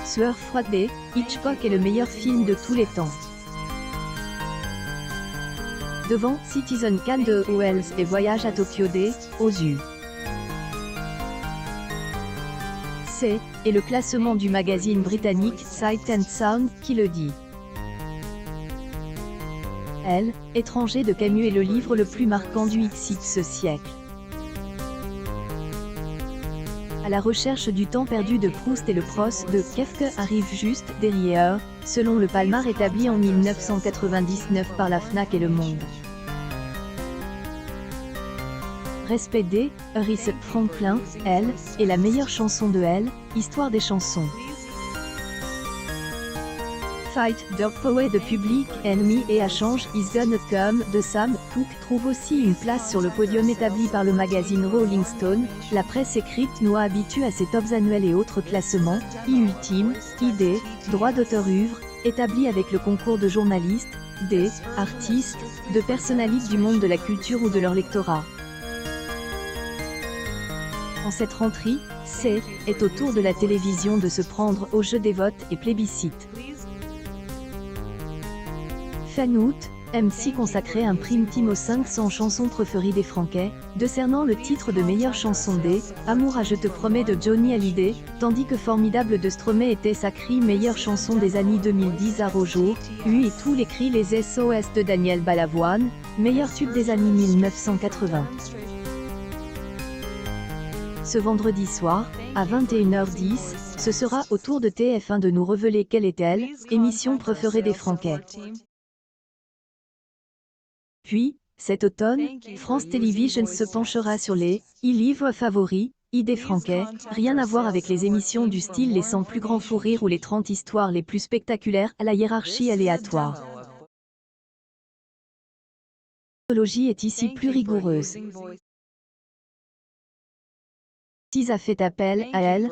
Sueur froide D, Hitchcock est le meilleur film de tous les temps. Devant Citizen Kane de Wells et Voyage à Tokyo D, Ozu. C'est, et le classement du magazine britannique Sight and Sound qui le dit. Elle, Étranger de Camus est le livre le plus marquant du XX siècle. À la recherche du temps perdu de Proust et le Prost de Kafka arrive juste derrière, selon le palmarès établi en 1999 par la Fnac et Le Monde. Respect D, Aretha Franklin, Elle, est la meilleure chanson de Elle, Histoire des chansons. Fight, Dog Poet de Public Enemy et A Change Is Gonna Come de Sam Cooke trouve aussi une place sur le podium établi par le magazine Rolling Stone. La presse écrite nous habitue à ses tops annuels et autres classements, ultime, ID, droit d'auteur œuvre, établis avec le concours de journalistes, des artistes, de personnalités du monde de la culture ou de leur lectorat. En cette rentrée, est au tour de la télévision de se prendre au jeu des votes et plébiscites. Fin août, M6 consacrait un prime team aux 500 chansons préférées des Français, décernant le titre de meilleure chanson des Amour à je te promets de Johnny Hallyday, tandis que Formidable de Stromae était sacrée meilleure chanson des années 2010 à Rojo, et tous les cris les SOS de Daniel Balavoine, meilleur tube des années 1980. Ce vendredi soir, à 21h10, ce sera au tour de TF1 de nous révéler quelle est-elle, émission préférée des Français. Puis, cet automne, France Télévisions se penchera sur les livres favoris des Français, rien à voir avec les émissions du style Les 100 plus grands fous rires ou les 30 histoires les plus spectaculaires à la hiérarchie aléatoire. La chronologie est ici plus rigoureuse. A fait appel à elle,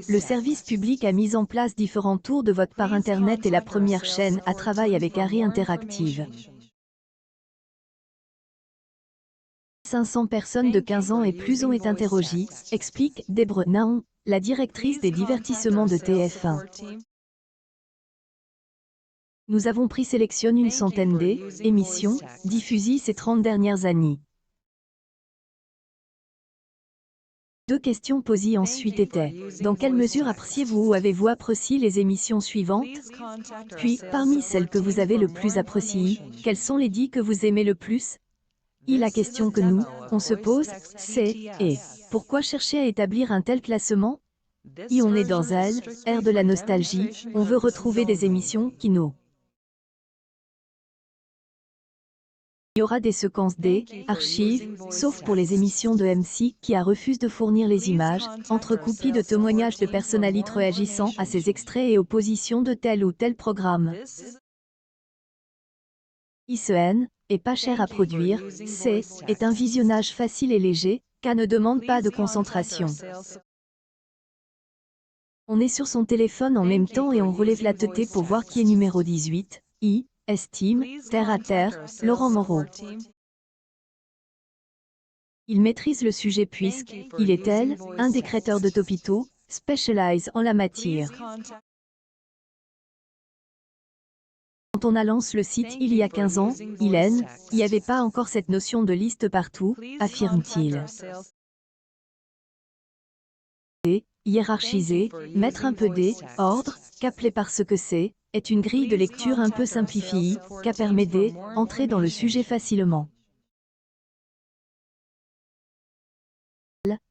le service public a mis en place différents tours de vote par Internet et la première chaîne à travail avec Harry Interactive. 500 personnes de 15 ans et plus ont été interrogées, explique Debra Naon, la directrice des divertissements de TF1. Nous avons sélectionné une centaine d'émissions diffusées ces 30 dernières années. Deux questions posées ensuite étaient, dans quelle mesure appréciez-vous ou avez-vous apprécié les émissions suivantes? Puis, parmi celles que vous avez le plus appréciées, quelles sont les 10 que vous aimez le plus? La question que on se pose, c'est, pourquoi chercher à établir un tel classement? On est dans l'ère de la nostalgie, on veut retrouver des émissions qui nous. Il y aura des séquences archives, sauf pour les émissions de M6 qui a refusé de fournir les images, entrecoupées de témoignages de personnalités réagissant à ces extraits et opposition de tel ou tel programme. ICN, est pas cher à produire, est un visionnage facile et léger, car ne demande pas de concentration. On est sur son téléphone en même temps et on relève la tête pour voir qui est numéro 18, estime, terre à terre, Laurent Moreau. Il maîtrise le sujet puisqu'il est un des créateurs de Topito, specialise en la matière. Quand on a lancé le site il y a 15 ans, il n'y avait pas encore cette notion de liste partout, affirme-t-il. Hiérarchiser, mettre un peu d'ordre, qu'appeler parce que est une grille de lecture un peu simplifiée, qui permet d'entrer dans le sujet facilement.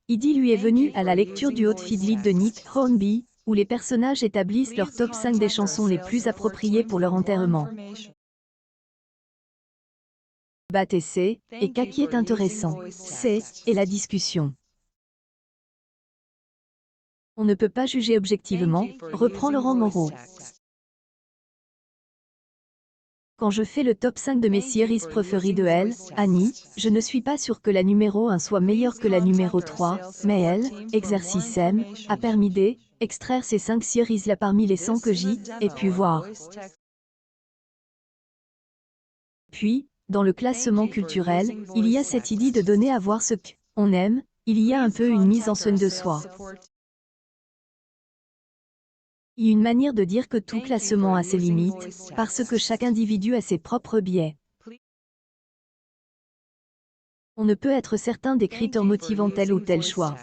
Idie lui est venu à la lecture du Hot Fiddly de Nick Hornby, où les personnages établissent leur top 5 des chansons les plus appropriées pour leur enterrement. BATC, et qui est intéressant, et la discussion. On ne peut pas juger objectivement, reprend Laurent Moreau. Quand je fais le top 5 de mes séries préférées de elle, Annie, je ne suis pas sûr que la numéro 1 soit meilleure que la numéro 3, mais elle, exercice M, a permis d'extraire ces 5 séries-là parmi les 100 que j'ai pu voir. Puis, dans le classement culturel, il y a cette idée de donner à voir ce qu'on aime, il y a un peu une mise en scène de soi. y a une manière de dire que tout classement a ses limites, parce que chaque individu a ses propres biais. On ne peut être certain des critères motivant tel ou tel choix.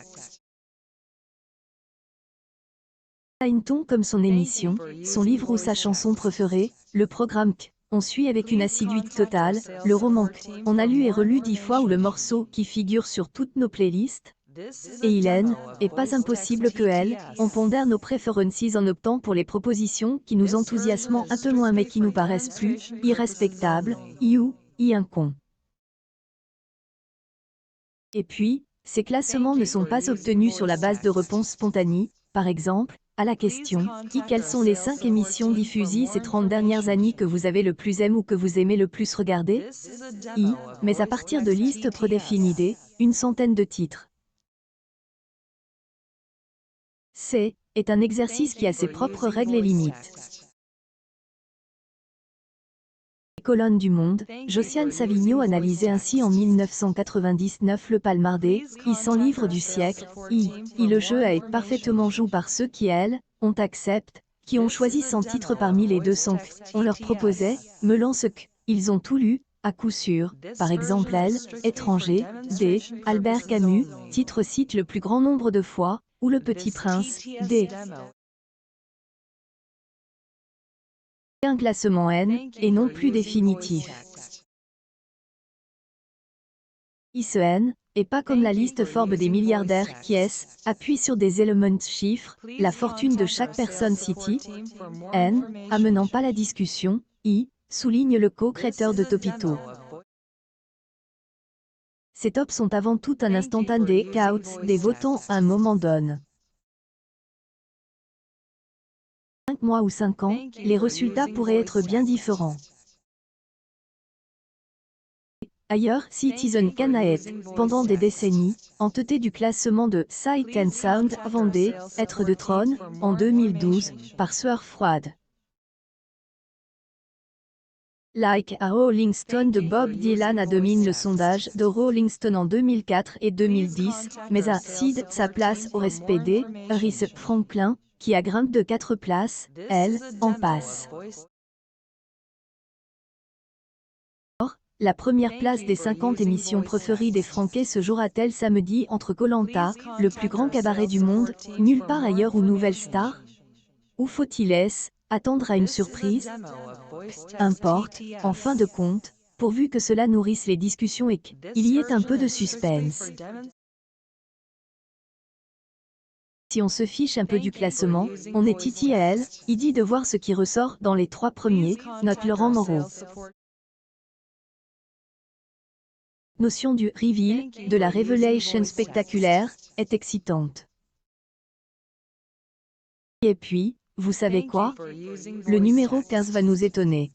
Hinton comme son émission, son livre ou sa chanson préférée, le programme Q. On suit avec une assiduité totale, le roman Q. On a lu et relu 10 fois ou le morceau qui figure sur toutes nos playlists. Et Hélène, et pas impossible que elle, on pondère nos préférences en optant pour les propositions qui nous enthousiasment un peu moins mais qui nous paraissent plus irrespectables, ou incons. Et puis, ces classements ne sont pas obtenus sur la base de réponses spontanées, par exemple, à la question « Quelles sont les 5 émissions diffusées ces 30 dernières années que vous avez le plus aimé ou que vous aimez le plus regarder ?» Mais à partir de listes prédéfinies une centaine de titres. C est un exercice qui a ses propres règles et limites. Colonne du Monde, Josiane Savigno analysait ainsi en 1999 le palmarès, 100 livres du siècle, le jeu a été parfaitement joué par ceux qui, elles, ont accepté, qui ont choisi 100 titres parmi les 200 on leur proposait, me lance que, ils ont tout lu, à coup sûr, par exemple elle, Étranger, D. Albert Camus, titre cite le plus grand nombre de fois, ou Le Petit Prince, D. Un classement N, et non plus définitif. Ce N, et pas comme la liste Forbes des milliardaires qui appuie sur des éléments chiffres, la fortune de chaque personne citée. N, amenant pas la discussion, souligne le co-créateur de Topito. Ces tops sont avant tout un instantané des counts des votants à un moment donné. 5 mois ou 5 ans, les résultats pourraient être bien différents. Ailleurs, Citizen Kane a été, pendant des décennies, entêté du classement de Sight and Sound avant d'être de trône, en 2012, par sueur froide. Like a Rolling Stone de Bob Dylan a domine le sondage de Rolling Stone en 2004 et 2010, mais a cédé sa place au respect des Aretha Franklin, qui a grimpé de 4 places, elle, en passe. La première place des 50 émissions préférées des Français se jouera-t-elle samedi entre Koh-Lanta, le plus grand cabaret du monde, nulle part ailleurs ou Nouvelle Star? Ou faut-il attendre à une surprise? Importe, en fin de compte, pourvu que cela nourrisse les discussions et qu'il y ait un peu de suspense. Si on se fiche un peu du classement, on est titi à elle, il dit de voir ce qui ressort dans les 3 premiers, note Laurent Moreau. Notion du reveal, de la révélation spectaculaire, est excitante. Et puis, vous savez quoi? Le numéro 15 va nous étonner.